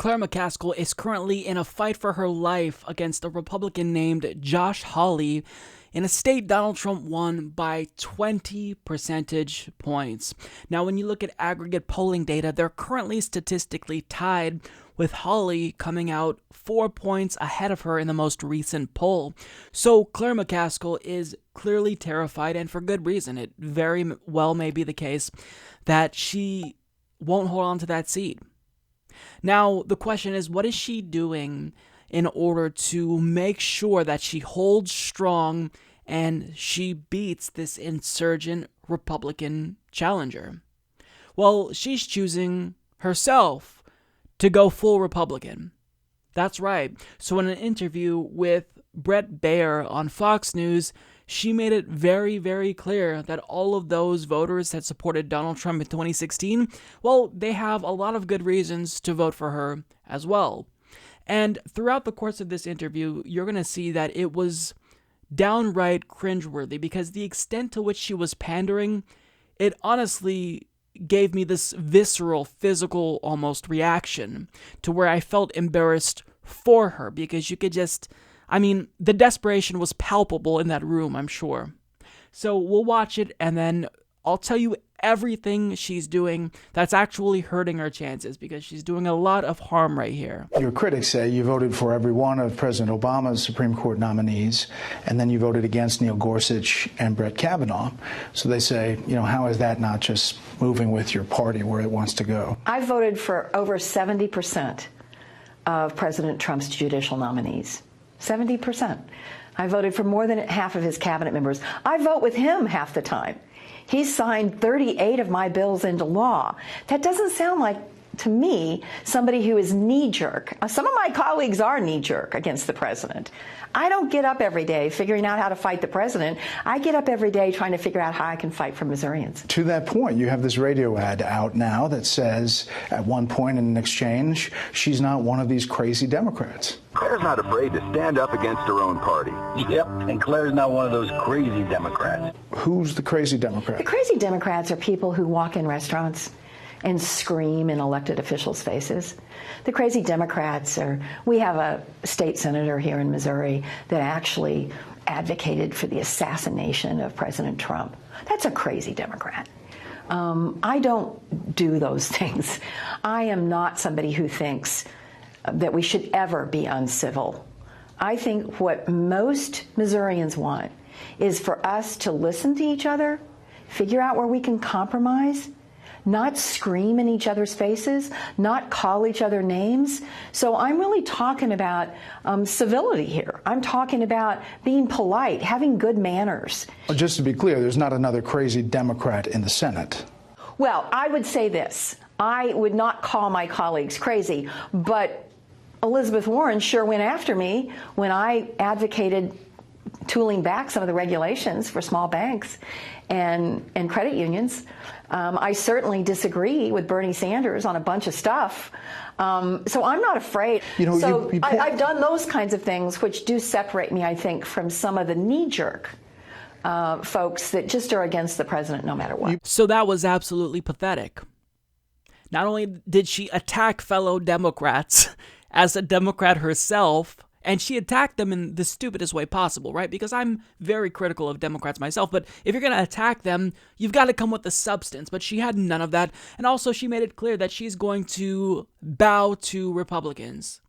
Claire McCaskill is currently in a fight for her life against a Republican named Josh Hawley in a state Donald Trump won by 20 percentage points. Now, when you look at aggregate polling data, they're currently statistically tied, with Hawley coming out 4 points ahead of her in the most recent poll. So Claire McCaskill is clearly terrified, and for good reason. It very well may be the case that she won't hold on to that seat. Now, the question is, what is she doing in order to make sure that she holds strong and she beats this insurgent Republican challenger? Well, she's choosing herself to go full Republican. That's right. So in an interview with Bret Baier on Fox News, she made it very, very clear that all of those voters that supported Donald Trump in 2016, well, they have a lot of good reasons to vote for her as well. And throughout the course of this interview, you're going to see that it was downright cringeworthy, because the extent to which she was pandering, it honestly gave me this visceral, physical almost reaction to where I felt embarrassed for her, because you could just, the desperation was palpable in that room, I'm sure. So we'll watch it, and then I'll tell you everything she's doing that's actually hurting her chances, because she's doing a lot of harm right here. Your critics say you voted for every one of President Obama's Supreme Court nominees, and then you voted against Neil Gorsuch and Brett Kavanaugh. So they say, how is that not just moving with your party where it wants to go? I voted for over 70% of President Trump's judicial nominees. 70%. I voted for more than half of his cabinet members. I vote with him half the time. He signed 38 of my bills into law. That doesn't sound like, to me, somebody who is knee-jerk. Some of my colleagues are knee-jerk against the president. I don't get up every day figuring out how to fight the president. I get up every day trying to figure out how I can fight for Missourians. To that point, you have this radio ad out now that says, at one point in an exchange, she's not one of these crazy Democrats. Claire's not afraid to stand up against her own party. Yep, and Claire's not one of those crazy Democrats. Who's the crazy Democrat? The crazy Democrats are people who walk in restaurants and scream in elected officials' faces. The crazy Democrats we have a state senator here in Missouri that actually advocated for the assassination of President Trump. That's a crazy Democrat. I don't do those things. I am not somebody who thinks that we should ever be uncivil. I think what most Missourians want is for us to listen to each other, figure out where we can compromise, not scream in each other's faces, not call each other names. So I'm really talking about civility here. I'm talking about being polite, having good manners. Well, just to be clear, there's not another crazy Democrat in the Senate. Well, I would say this. I would not call my colleagues crazy, but Elizabeth Warren sure went after me when I advocated tooling back some of the regulations for small banks and credit unions. I certainly disagree with Bernie Sanders on a bunch of stuff. So I'm not afraid. I've done those kinds of things which do separate me, I think, from some of the knee-jerk folks that just are against the president no matter what. So that was absolutely pathetic. Not only did she attack fellow Democrats as a Democrat herself, and she attacked them in the stupidest way possible, right? Because I'm very critical of Democrats myself, but if you're going to attack them, you've got to come with the substance. But she had none of that. And also, she made it clear that she's going to bow to Republicans.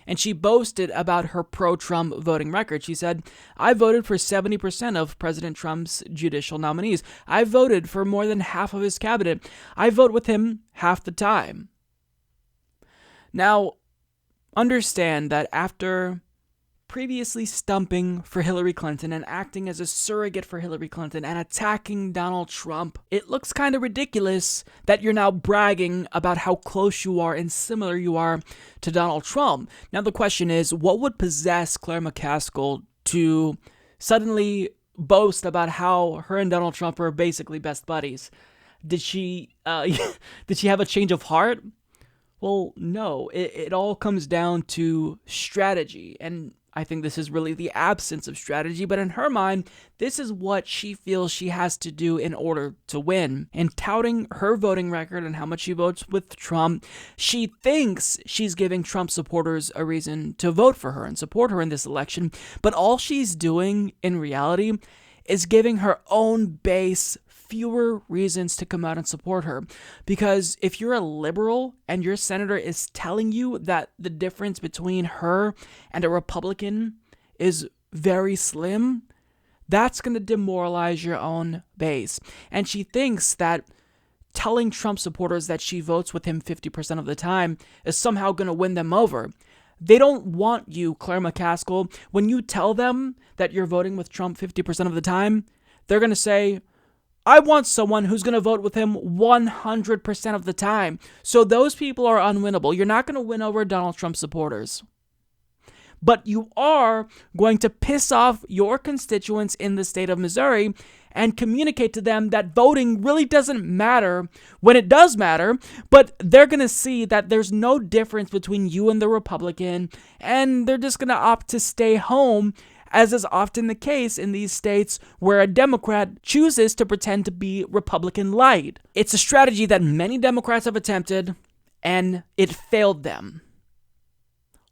And she boasted about her pro-Trump voting record. She said, I voted for 70% of President Trump's judicial nominees. I voted for more than half of his cabinet. I vote with him half the time. Now, understand that after previously stumping for Hillary Clinton and acting as a surrogate for Hillary Clinton and attacking Donald Trump, it looks kind of ridiculous that you're now bragging about how close you are and similar you are to Donald Trump. Now the question is, what would possess Claire McCaskill to suddenly boast about how her and Donald Trump are basically best buddies? Did she have a change of heart? Well, no, it all comes down to strategy. And I think this is really the absence of strategy, but in her mind, this is what she feels she has to do in order to win. In touting her voting record and how much she votes with Trump, she thinks she's giving Trump supporters a reason to vote for her and support her in this election, but all she's doing in reality is giving her own base fewer reasons to come out and support her. Because if you're a liberal and your senator is telling you that the difference between her and a Republican is very slim, that's going to demoralize your own base. And she thinks that telling Trump supporters that she votes with him 50% of the time is somehow going to win them over. They don't want you, Claire McCaskill. When you tell them that you're voting with Trump 50% of the time, they're going to say, I want someone who's going to vote with him 100% of the time. So those people are unwinnable. You're not going to win over Donald Trump supporters. But you are going to piss off your constituents in the state of Missouri and communicate to them that voting really doesn't matter when it does matter, but they're going to see that there's no difference between you and the Republican, and they're just going to opt to stay home, as is often the case in these states where a Democrat chooses to pretend to be Republican light. It's a strategy that many Democrats have attempted, and it failed them.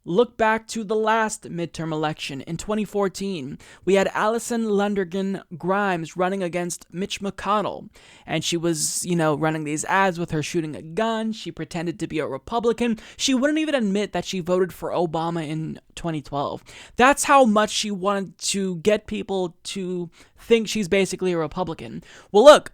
Look back to the last midterm election in 2014. We had Allison Lundergan Grimes running against Mitch McConnell, and she was, running these ads with her shooting a gun. She pretended to be a Republican. She wouldn't even admit that she voted for Obama in 2012. That's how much she wanted to get people to think she's basically a Republican. Well, look,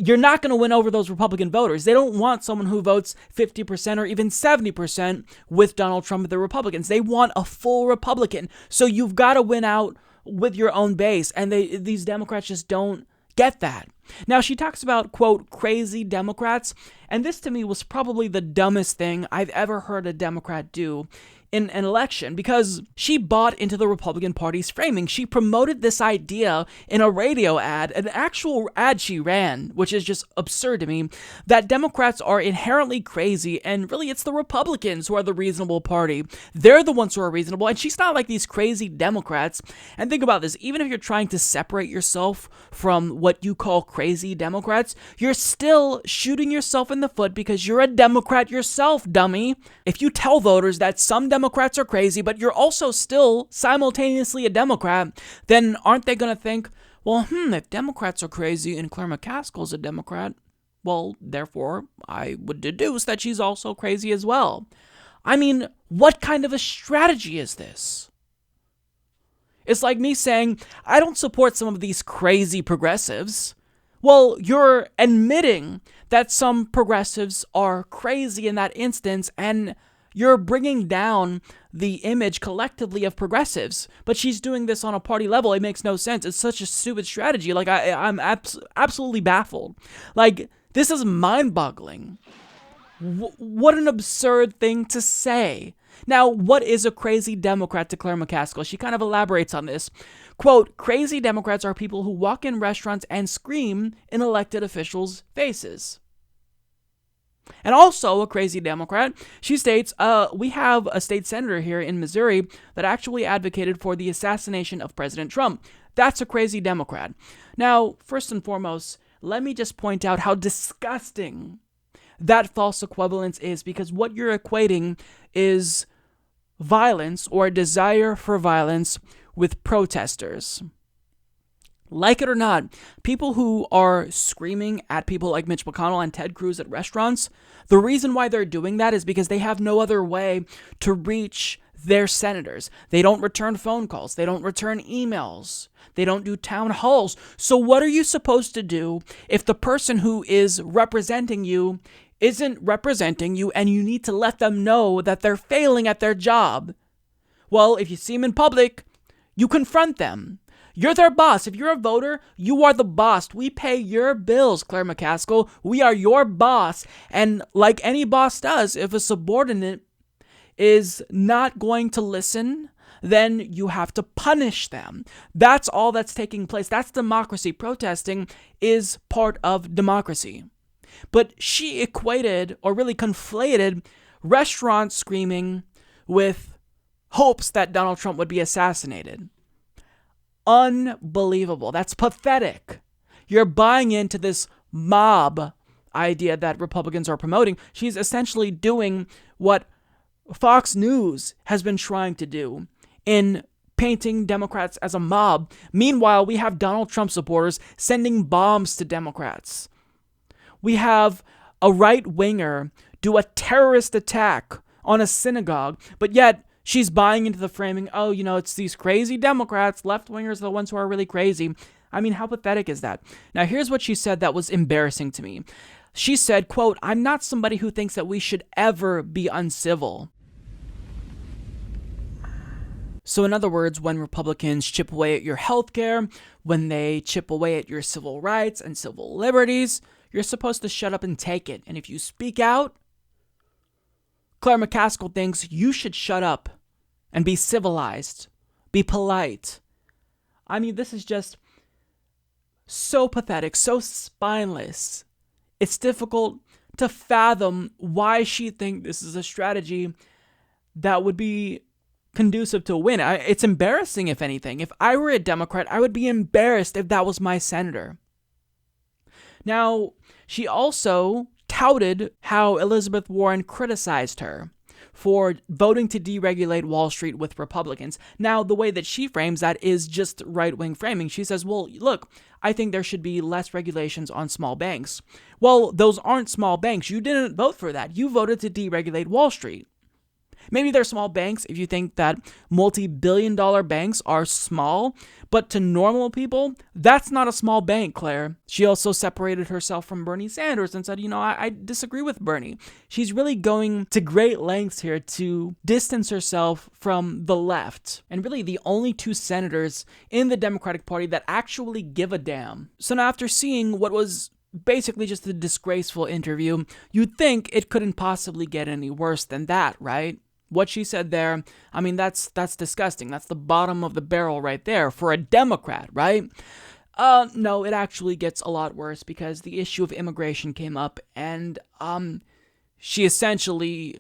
you're not going to win over those Republican voters. They don't want someone who votes 50% or even 70% with Donald Trump and the Republicans. They want a full Republican. So you've got to win out with your own base. And these Democrats just don't get that. Now, she talks about, quote, crazy Democrats. And this to me was probably the dumbest thing I've ever heard a Democrat do in an election, because she bought into the Republican Party's framing. She promoted this idea in a radio ad, an actual ad she ran, which is just absurd to me, that Democrats are inherently crazy, and really it's the Republicans who are the reasonable party. They're the ones who are reasonable, and she's not like these crazy Democrats. And think about this, even if you're trying to separate yourself from what you call crazy Democrats, you're still shooting yourself in the foot because you're a Democrat yourself, dummy. If you tell voters that some Democrats are crazy, but you're also still simultaneously a Democrat, then aren't they going to think, well, if Democrats are crazy and Claire McCaskill's a Democrat, well, therefore, I would deduce that she's also crazy as well. I mean, what kind of a strategy is this? It's like me saying, I don't support some of these crazy progressives. Well, you're admitting that some progressives are crazy in that instance, and you're bringing down the image collectively of progressives. But she's doing this on a party level. It makes no sense. It's such a stupid strategy. Like, I'm absolutely baffled. Like, this is mind-boggling. What an absurd thing to say. Now, what is a crazy Democrat to Claire McCaskill? She kind of elaborates on this. Quote, crazy Democrats are people who walk in restaurants and scream in elected officials' faces. And also a crazy Democrat, she states, we have a state senator here in Missouri that actually advocated for the assassination of President Trump. That's a crazy Democrat. Now, first and foremost, let me just point out how disgusting that false equivalence is, because what you're equating is violence or a desire for violence with protesters. Like it or not, people who are screaming at people like Mitch McConnell and Ted Cruz at restaurants, the reason why they're doing that is because they have no other way to reach their senators. They don't return phone calls. They don't return emails. They don't do town halls. So what are you supposed to do if the person who is representing you isn't representing you and you need to let them know that they're failing at their job? Well, if you see them in public, you confront them. You're their boss. If you're a voter, you are the boss. We pay your bills, Claire McCaskill. We are your boss. And like any boss does, if a subordinate is not going to listen, then you have to punish them. That's all that's taking place. That's democracy. Protesting is part of democracy. But she equated, or really conflated, restaurant screaming with hopes that Donald Trump would be assassinated. Unbelievable. That's pathetic. You're buying into this mob idea that Republicans are promoting. She's essentially doing what Fox News has been trying to do in painting Democrats as a mob. Meanwhile, we have Donald Trump supporters sending bombs to Democrats. We have a right-winger do a terrorist attack on a synagogue, but yet she's buying into the framing, oh, it's these crazy Democrats, left-wingers are the ones who are really crazy. I mean, how pathetic is that? Now, here's what she said that was embarrassing to me. She said, quote, "I'm not somebody who thinks that we should ever be uncivil." So in other words, when Republicans chip away at your health care, when they chip away at your civil rights and civil liberties, you're supposed to shut up and take it. And if you speak out, Claire McCaskill thinks you should shut up and be civilized, be polite. I mean, this is just so pathetic, so spineless. It's difficult to fathom why she thinks this is a strategy that would be conducive to a win. It's embarrassing, if anything. If I were a Democrat, I would be embarrassed if that was my senator. Now, she also touted how Elizabeth Warren criticized her for voting to deregulate Wall Street with Republicans. Now, the way that she frames that is just right-wing framing. She says, well, look, I think there should be less regulations on small banks. Well, those aren't small banks. You didn't vote for that. You voted to deregulate Wall Street. Maybe they're small banks if you think that multi-billion-dollar banks are small, but to normal people, that's not a small bank, Claire. She also separated herself from Bernie Sanders and said, I disagree with Bernie. She's really going to great lengths here to distance herself from the left, and really the only two senators in the Democratic Party that actually give a damn. So now after seeing what was basically just a disgraceful interview, you'd think it couldn't possibly get any worse than that, right? What she said there, I mean, that's disgusting. That's the bottom of the barrel right there for a Democrat, right? No, it actually gets a lot worse because the issue of immigration came up and she essentially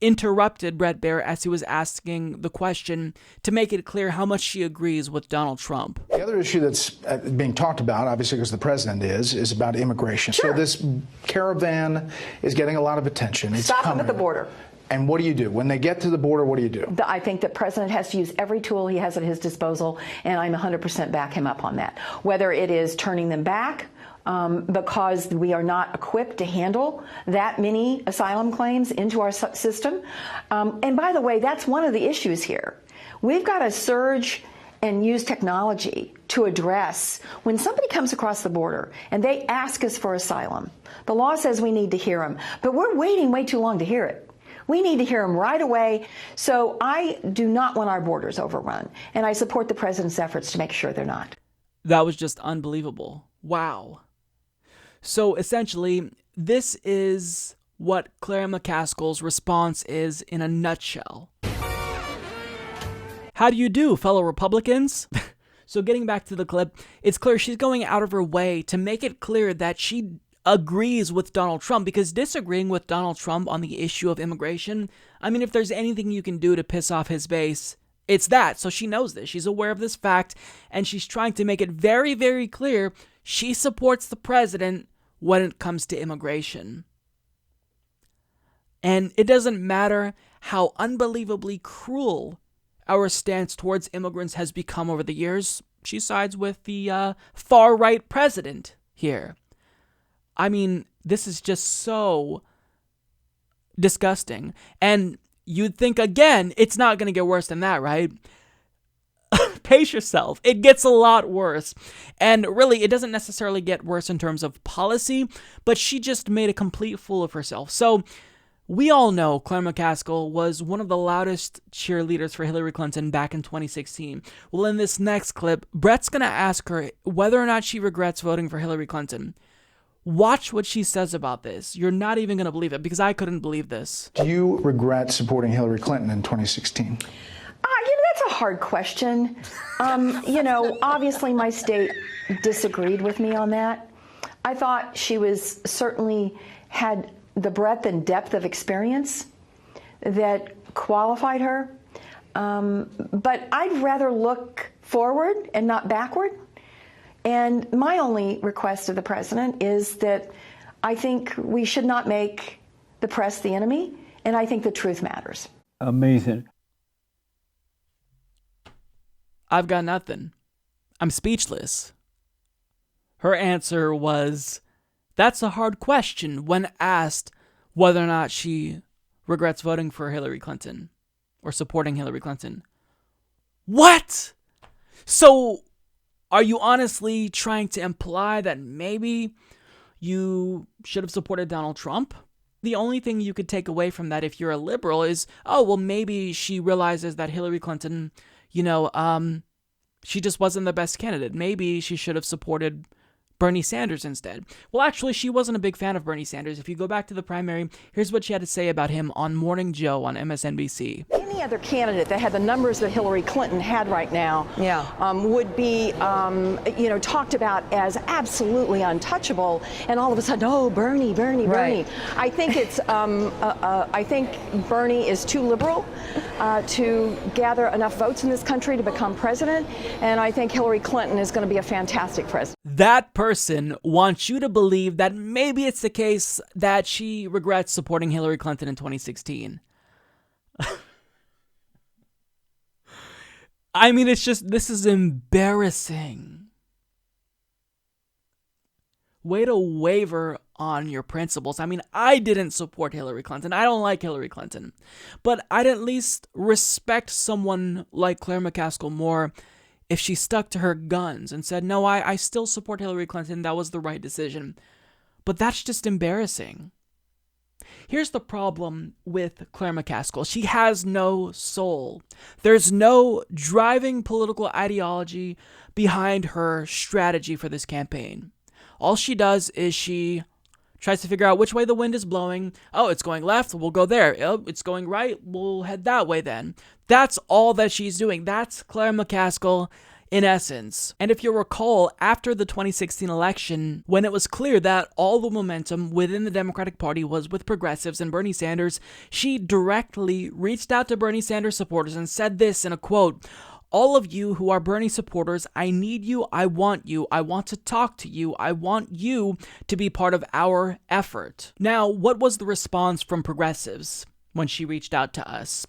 interrupted Bret Baier as he was asking the question to make it clear how much she agrees with Donald Trump. The other issue that's being talked about, obviously because the president is about immigration. Sure. So this caravan is getting a lot of attention. It's Stop coming. them at the border. And what do you do? When they get to the border, what do you do? I think the president has to use every tool he has at his disposal, and I'm 100% back him up on that. Whether it is turning them back, because we are not equipped to handle that many asylum claims into our system. And by the way, that's one of the issues here. We've got to surge and use technology to address when somebody comes across the border and they ask us for asylum. The law says we need to hear them, but we're waiting way too long to hear it. We need to hear them right away. So I do not want our borders overrun, and I support the president's efforts to make sure they're not. That was just unbelievable. Wow. So essentially, this is what Claire McCaskill's response is in a nutshell. How do you do, fellow Republicans? So getting back to the clip, it's clear she's going out of her way to make it clear that she agrees with Donald Trump, because disagreeing with Donald Trump on the issue of immigration, I mean, if there's anything you can do to piss off his base, it's that. So she knows this. She's aware of this fact, and she's trying to make it very, very clear she supports the president when it comes to immigration. And it doesn't matter how unbelievably cruel our stance towards immigrants has become over the years. She sides with the far-right president here. I mean, this is just so disgusting. And you'd think, again, it's not going to get worse than that, right? Pace yourself. It gets a lot worse. And really, it doesn't necessarily get worse in terms of policy, but she just made a complete fool of herself. So we all know Claire McCaskill was one of the loudest cheerleaders for Hillary Clinton back in 2016. Well, in this next clip, Brett's going to ask her whether or not she regrets voting for Hillary Clinton. Watch what she says about this. You're not even going to believe it, because I couldn't believe this. Do you regret supporting Hillary Clinton in 2016? That's a hard question. Obviously my state disagreed with me on that. I thought she was certainly had the breadth and depth of experience that qualified her. But I'd rather look forward and not backward. And my only request of the president is that I think we should not make the press the enemy, and I think the truth matters. Amazing. I've got nothing. I'm speechless. Her answer was, that's a hard question when asked whether or not she regrets voting for Hillary Clinton or supporting Hillary Clinton. What? So, are you honestly trying to imply that maybe you should have supported Donald Trump? The only thing you could take away from that if you're a liberal is, oh, well, maybe she realizes that Hillary Clinton, she just wasn't the best candidate. Maybe she should have supported Bernie Sanders instead. Well, actually, she wasn't a big fan of Bernie Sanders. If you go back to the primary, here's what she had to say about him on Morning Joe on MSNBC. Any other candidate that had the numbers that Hillary Clinton had right now would be, talked about as absolutely untouchable, and all of a sudden, oh, Bernie. I think I think Bernie is too liberal to gather enough votes in this country to become president, and I think Hillary Clinton is going to be a fantastic president. That person wants you to believe that maybe it's the case that she regrets supporting Hillary Clinton in 2016. I mean, this is embarrassing. Way to waver on your principles. I mean, I didn't support Hillary Clinton. I don't like Hillary Clinton. But I'd at least respect someone like Claire McCaskill more if she stuck to her guns and said, no, I still support Hillary Clinton. That was the right decision. But that's just embarrassing. Here's the problem with Claire McCaskill. She has no soul. There's no driving political ideology behind her strategy for this campaign. All she does is she tries to figure out which way the wind is blowing. Oh, it's going left, we'll go there. Oh, it's going right, we'll head that way then. That's all that she's doing. That's Claire McCaskill in essence. And if you recall, after the 2016 election, when it was clear that all the momentum within the Democratic Party was with progressives and Bernie Sanders, she directly reached out to Bernie Sanders supporters and said this in a quote, "All of you who are Bernie supporters, I need you, I want to talk to you, I want you to be part of our effort." Now, what was the response from progressives when she reached out to us?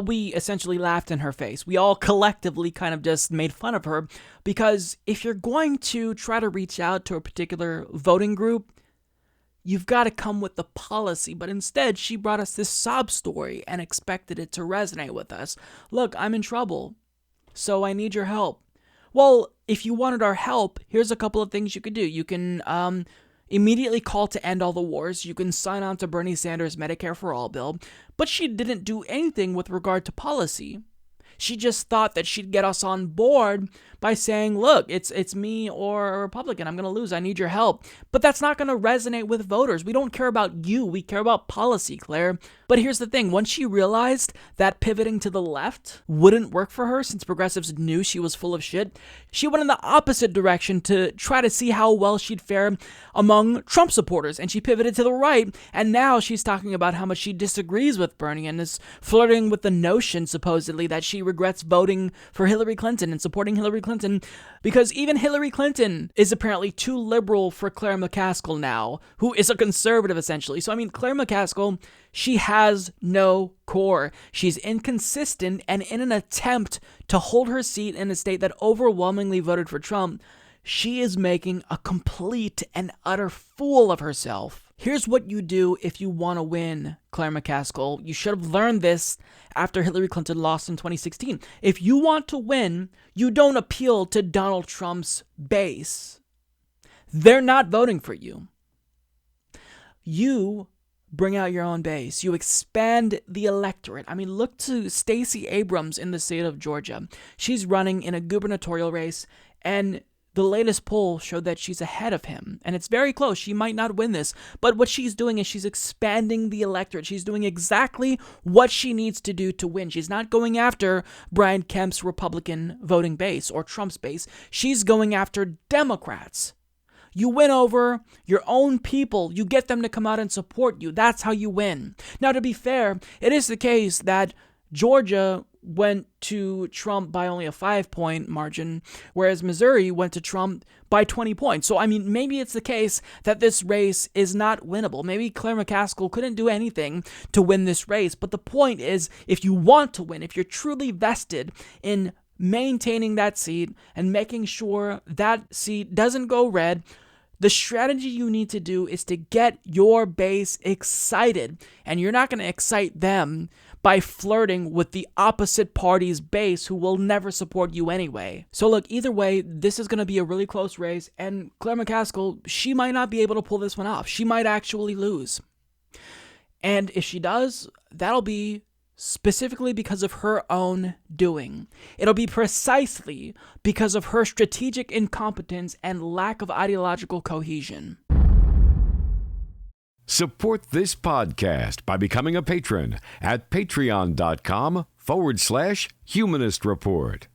We essentially laughed in her face. We all collectively kind of just made fun of her, because if you're going to try to reach out to a particular voting group, you've got to come with the policy. But instead, she brought us this sob story and expected it to resonate with us. Look, I'm in trouble, so I need your help. Well, if you wanted our help, here's a couple of things you could do. You can immediately call to end all the wars. You can sign on to Bernie Sanders' Medicare for All bill. But she didn't do anything with regard to policy. She just thought that she'd get us on board by saying, look, it's me or a Republican. I'm going to lose. I need your help. But that's not going to resonate with voters. We don't care about you. We care about policy, Claire. But here's the thing. Once she realized that pivoting to the left wouldn't work for her, since progressives knew she was full of shit, she went in the opposite direction to try to see how well she'd fare among Trump supporters. And she pivoted to the right. And now she's talking about how much she disagrees with Bernie and is flirting with the notion, supposedly, that she regrets voting for Hillary Clinton and supporting Hillary Clinton, because even Hillary Clinton is apparently too liberal for Claire McCaskill now, who is a conservative essentially. So I mean, Claire McCaskill, she has no core. She's inconsistent, and in an attempt to hold her seat in a state that overwhelmingly voted for Trump, she is making a complete and utter fool of herself. Here's what you do if you want to win, Claire McCaskill. You should have learned this after Hillary Clinton lost in 2016. If you want to win, you don't appeal to Donald Trump's base. They're not voting for you. You bring out your own base. You expand the electorate. I mean, look to Stacey Abrams in the state of Georgia. She's running in a gubernatorial race, and the latest poll showed that she's ahead of him, and it's very close. She might not win this, but what she's doing is she's expanding the electorate. She's doing exactly what she needs to do to win. She's not going after Brian Kemp's Republican voting base or Trump's base. She's going after Democrats. You win over your own people. You get them to come out and support you. That's how you win. Now, to be fair, it is the case that Georgia went to Trump by only a 5-point margin, whereas Missouri went to Trump by 20 points. So, I mean, maybe it's the case that this race is not winnable. Maybe Claire McCaskill couldn't do anything to win this race. But the point is, if you want to win, if you're truly vested in maintaining that seat and making sure that seat doesn't go red, the strategy you need to do is to get your base excited. And you're not going to excite them by flirting with the opposite party's base who will never support you anyway. So look, either way, this is going to be a really close race, and Claire McCaskill, she might not be able to pull this one off. She might actually lose. And if she does, that'll be specifically because of her own doing. It'll be precisely because of her strategic incompetence and lack of ideological cohesion. Support this podcast by becoming a patron at patreon.com/Humanist Report.